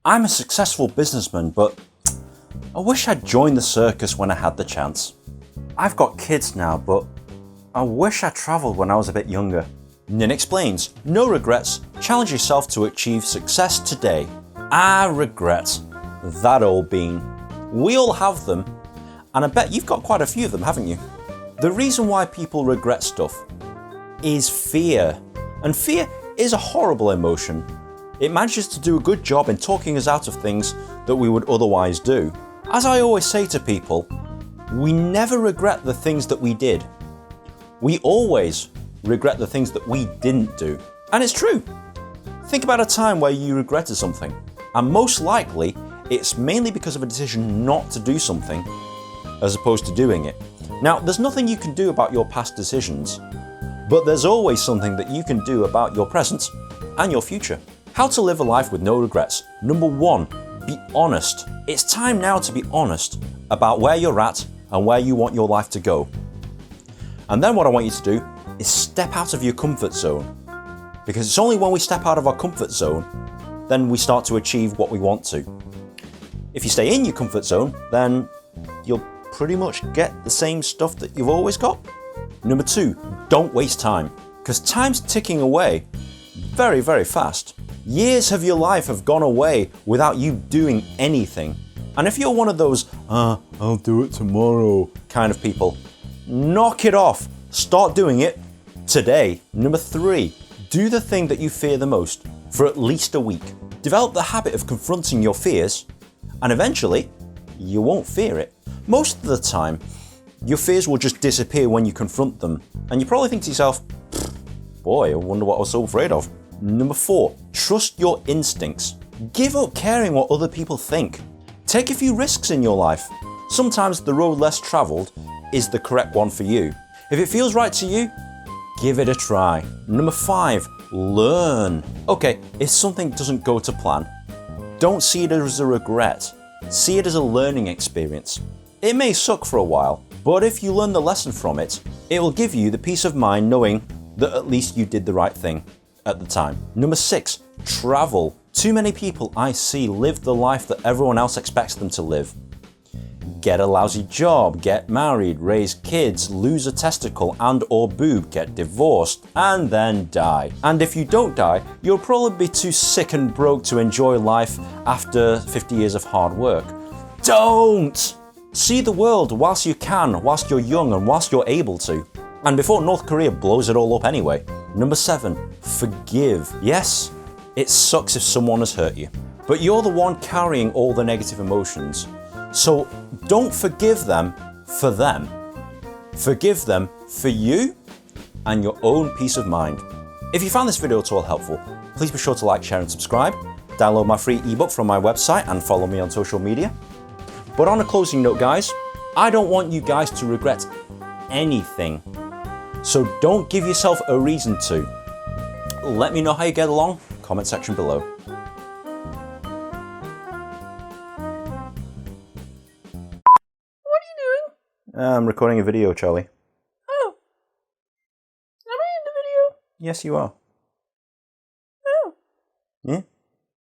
I'm a successful businessman, but I wish I'd joined the circus when I had the chance. I've got kids now, but I wish I travelled when I was a bit younger. Ninh explains, no regrets, challenge yourself to achieve success today. Regrets. That old bean. We all have them, and I bet you've got quite a few of them, haven't you? The reason why people regret stuff is fear. And fear is a horrible emotion. It manages to do a good job in talking us out of things that we would otherwise do. As I always say to people, we never regret the things that we did. We always regret the things that we didn't do. And it's true. Think about a time where you regretted something, and most likely it's mainly because of a decision not to do something as opposed to doing it. Now, there's nothing you can do about your past decisions, but there's always something that you can do about your present and your future. How to live a life with no regrets. Number 1, be honest. It's time now to be honest about where you're at and where you want your life to go. And then what I want you to do is step out of your comfort zone. Because it's only when we step out of our comfort zone, then we start to achieve what we want to. If you stay in your comfort zone, then you'll pretty much get the same stuff that you've always got. Number 2, don't waste time. Because time's ticking away very, very fast. Years of your life have gone away without you doing anything. And if you're one of those, I'll do it tomorrow kind of people, knock it off. Start doing it today. Number 3, do the thing that you fear the most for at least a week. Develop the habit of confronting your fears, and eventually, you won't fear it. Most of the time, your fears will just disappear when you confront them, and you probably think to yourself, boy, I wonder what I was so afraid of. Number 4, trust your instincts. Give up caring what other people think. Take a few risks in your life. Sometimes the road less travelled is the correct one for you. If it feels right to you, give it a try. Number 5, learn. Okay, if something doesn't go to plan, don't see it as a regret. See it as a learning experience. It may suck for a while, but if you learn the lesson from it, it will give you the peace of mind knowing that at least you did the right thing at the time. Number 6, travel. Too many people I see live the life that everyone else expects them to live. Get a lousy job, get married, raise kids, lose a testicle and or boob, get divorced, and then die. And if you don't die, you'll probably be too sick and broke to enjoy life after 50 years of hard work. Don't! See the world whilst you can, whilst you're young and whilst you're able to. And before North Korea blows it all up anyway. Number 7, forgive. Yes, it sucks if someone has hurt you, but you're the one carrying all the negative emotions. So don't forgive them for them. Forgive them for you and your own peace of mind. If you found this video at all helpful, please be sure to like, share and subscribe. Download my free ebook from my website and follow me on social media. But on a closing note, guys, I don't want you guys to regret anything. So don't give yourself a reason to. Let me know how you get along, comment section below. I'm recording a video, Charlie. Oh. Am I in the video? Yes, you are. Oh. Yeah?